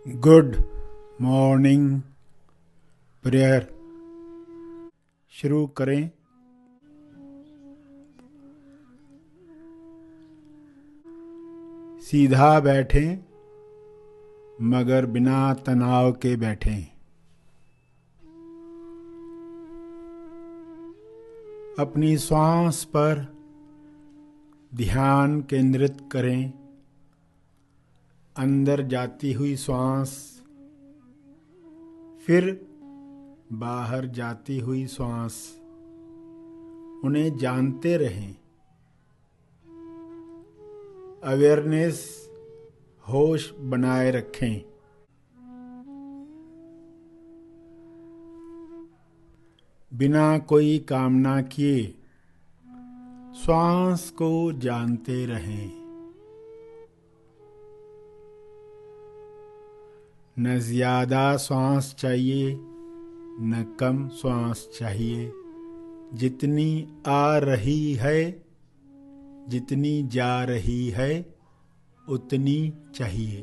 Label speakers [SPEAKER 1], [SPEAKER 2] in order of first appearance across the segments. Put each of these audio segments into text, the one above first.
[SPEAKER 1] Good morning prayer शुरू करें। सीधा बैठें मगर बिना तनाव के बैठें। अपनी श्वास पर ध्यान केंद्रित करें। अंदर जाती हुई श्वास, फिर बाहर जाती हुई श्वास, उन्हें जानते रहें। अवेयरनेस, होश बनाए रखें। बिना कोई कामना किए श्वास को जानते रहें। न ज्यादा श्वास चाहिए न कम श्वास चाहिए। जितनी आ रही है, जितनी जा रही है, उतनी चाहिए।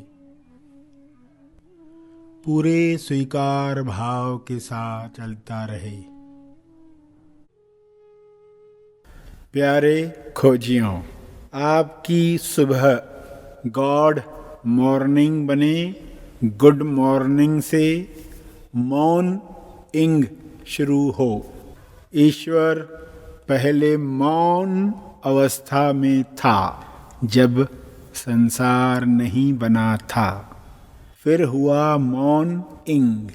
[SPEAKER 1] पूरे स्वीकार भाव के साथ चलता रहे। प्यारे खोजियों, आपकी सुबह गॉड मॉर्निंग बने। गुड मॉर्निंग से मॉर्निंग शुरू हो। ईश्वर पहले मौन अवस्था में था जब संसार नहीं बना था। फिर हुआ मॉर्निंग,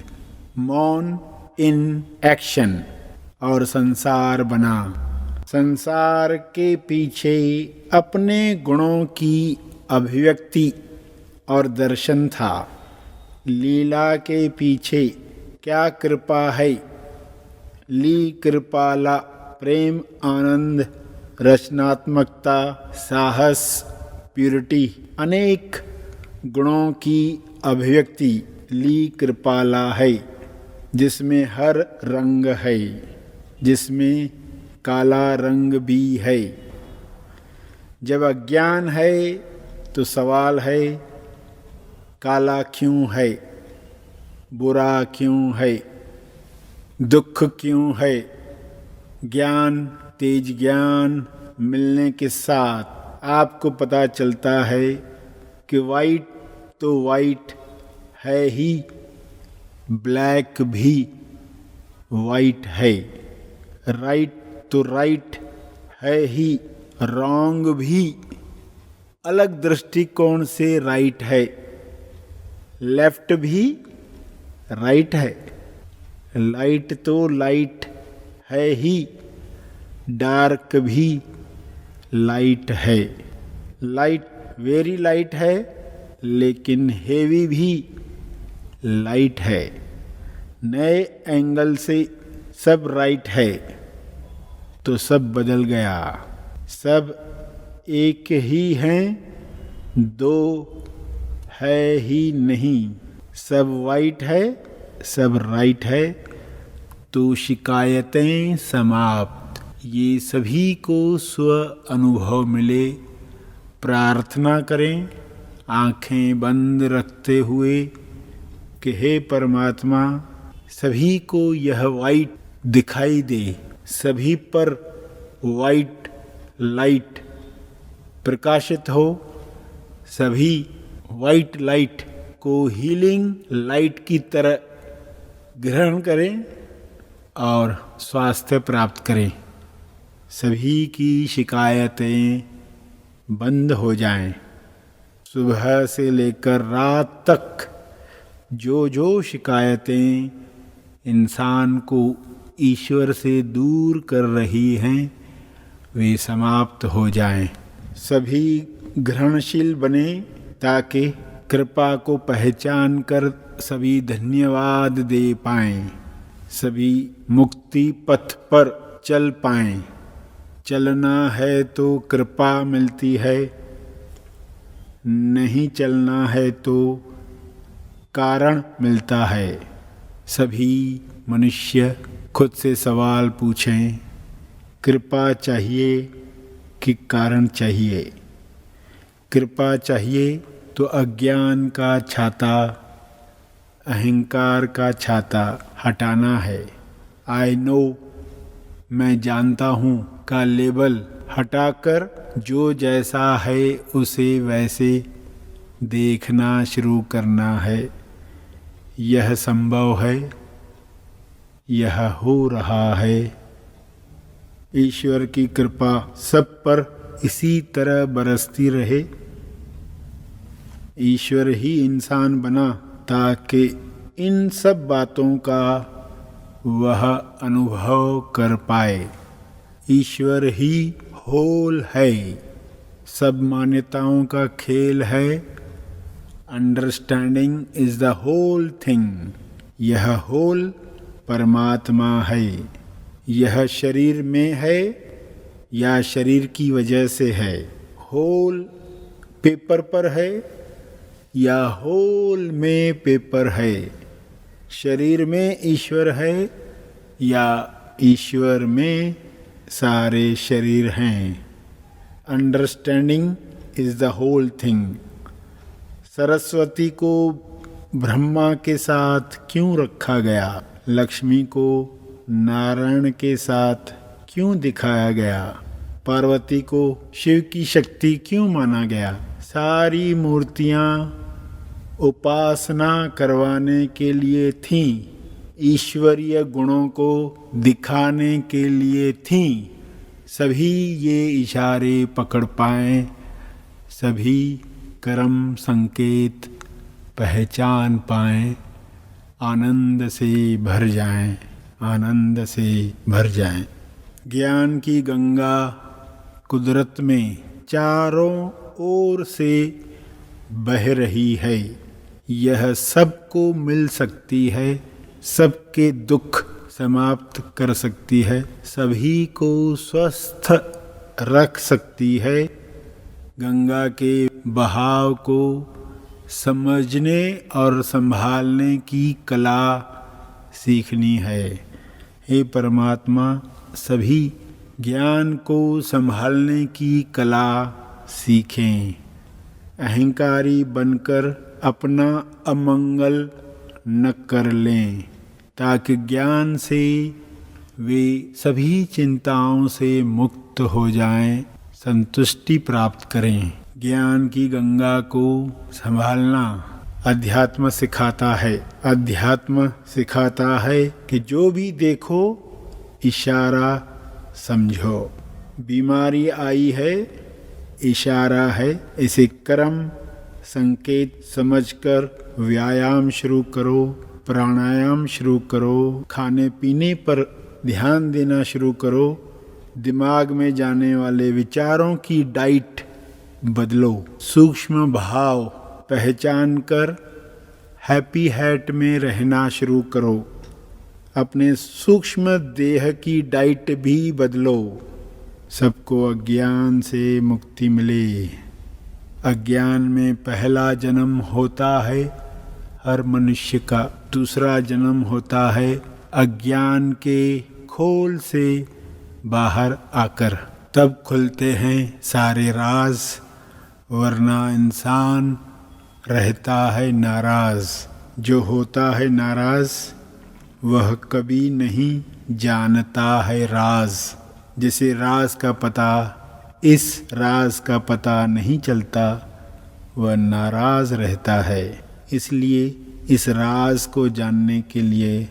[SPEAKER 1] मौन इन एक्शन, और संसार बना। संसार के पीछे अपने गुणों की अभिव्यक्ति और दर्शन था। लीला के पीछे क्या कृपा है। ली कृपाला, प्रेम, आनंद, रचनात्मकता, साहस, प्यूरिटी, अनेक गुणों की अभिव्यक्ति ली कृपाला है, जिसमें हर रंग है, जिसमें काला रंग भी है। जब अज्ञान है तो सवाल है, काला क्यों है, बुरा क्यों है, दुख क्यों है। ज्ञान, तेज ज्ञान मिलने के साथ आपको पता चलता है कि वाइट तो वाइट है ही, ब्लैक भी वाइट है। राइट तो राइट है ही, रॉन्ग भी अलग दृष्टिकोण से राइट है। लेफ्ट भी राइट है। लाइट तो लाइट है ही, डार्क भी लाइट है। लाइट वेरी लाइट है, लेकिन हेवी भी लाइट है। नए एंगल से सब राइट है तो सब बदल गया। सब एक ही हैं, दो है ही नहीं। सब वाइट है, सब राइट है, तो शिकायतें समाप्त। ये सभी को स्व अनुभव मिले। प्रार्थना करें आंखें बंद रखते हुए कि हे परमात्मा, सभी को यह वाइट दिखाई दे। सभी पर वाइट लाइट प्रकाशित हो। सभी वाइट लाइट को हीलिंग लाइट की तरह ग्रहण करें और स्वास्थ्य प्राप्त करें। सभी की शिकायतें बंद हो जाएं। सुबह से लेकर रात तक जो जो शिकायतें इंसान को ईश्वर से दूर कर रही हैं, वे समाप्त हो जाएं। सभी ग्रहणशील बने ताकि कृपा को पहचान कर सभी धन्यवाद दे पाएं। सभी मुक्ति पथ पर चल पाएं। चलना है तो कृपा मिलती है, नहीं चलना है तो कारण मिलता है। सभी मनुष्य खुद से सवाल पूछें, कृपा चाहिए कि कारण चाहिए। कृपा चाहिए तो अज्ञान का छाता अहंकार का छाता हटाना है। आई नो, मैं जानता हूँ का लेबल हटाकर जो जैसा है उसे वैसे देखना शुरू करना है। यह संभव है, यह हो रहा है। ईश्वर की कृपा सब पर इसी तरह बरसती रहे। ईश्वर ही इंसान बना ताकि इन सब बातों का वह अनुभव कर पाए। ईश्वर ही होल है, सब मान्यताओं का खेल है। Understanding is the whole thing. यह होल परमात्मा है। यह शरीर में है या शरीर की वजह से है। होल पेपर पर है या होल में पेपर है। शरीर में ईश्वर है या ईश्वर में सारे शरीर हैं। Understanding is the whole thing. Saraswati को ब्रह्मा के साथ क्यों रखा गया? लक्ष्मी को नारायण के साथ क्यों दिखाया गया? पार्वती को शिव की शक्ति क्यों माना गया? सारी मूर्तियां उपासना करवाने के लिए थीं, ईश्वरीय गुणों को दिखाने के लिए थीं। सभी ये इशारे पकड़ पाएं, सभी कर्म संकेत पहचान पाएं, आनंद से भर जाएं, आनंद से भर जाएं। ज्ञान की गंगा कुदरत में चारों ओर से बह रही है। यह सबको मिल सकती है, सबके दुख समाप्त कर सकती है, सभी को स्वस्थ रख सकती है। गंगा के बहाव को समझने और संभालने की कला सीखनी है। हे परमात्मा, सभी ज्ञान को संभालने की कला सीखें। अहंकारी बनकर अपना अमंगल न कर लें, ताकि ज्ञान से वे सभी चिंताओं से मुक्त हो जाएं, संतुष्टि प्राप्त करें। ज्ञान की गंगा को संभालना अध्यात्म सिखाता है। अध्यात्म सिखाता है कि जो भी देखो इशारा समझो। बीमारी आई है, इशारा है। इसे कर्म संकेत समझकर व्यायाम शुरू करो, प्राणायाम शुरू करो, खाने पीने पर ध्यान देना शुरू करो, दिमाग में जाने वाले विचारों की डाइट बदलो, सूक्ष्म भाव पहचान कर हैप्पी हैट में रहना शुरू करो, अपने सूक्ष्म देह की डाइट भी बदलो। सबको अज्ञान से मुक्ति मिले। अज्ञान में पहला जन्म होता है हर मनुष्य का, दूसरा जन्म होता है अज्ञान के खोल से बाहर आकर, तब खुलते हैं सारे राज, वरना इंसान रहता है नाराज। जो होता है नाराज वह कभी नहीं जानता है राज। जिसे राज का पता, इस राज का पता नहीं चलता, वह नाराज रहता है। इसलिए इस राज को जानने के लिए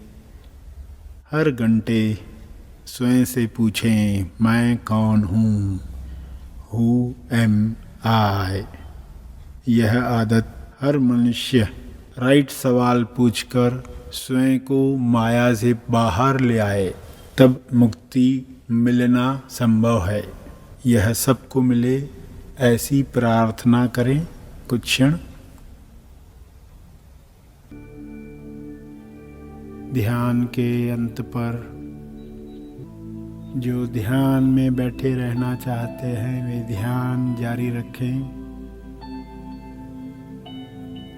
[SPEAKER 1] हर घंटे स्वयं से पूछें, मैं कौन हूँ? हु एम आई? यह आदत हर मनुष्य राइट सवाल पूछकर स्वयं को माया से बाहर ले आए, तब मुक्ति मिलना संभव है। यह सबको मिले, ऐसी प्रार्थना करें कुछ क्षण। ध्यान के अंत पर जो ध्यान में बैठे रहना चाहते हैं वे ध्यान जारी रखें।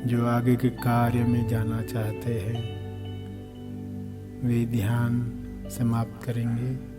[SPEAKER 1] जो आगे के कार्य में जाना चाहते हैं वे ध्यान समाप्त करेंगे।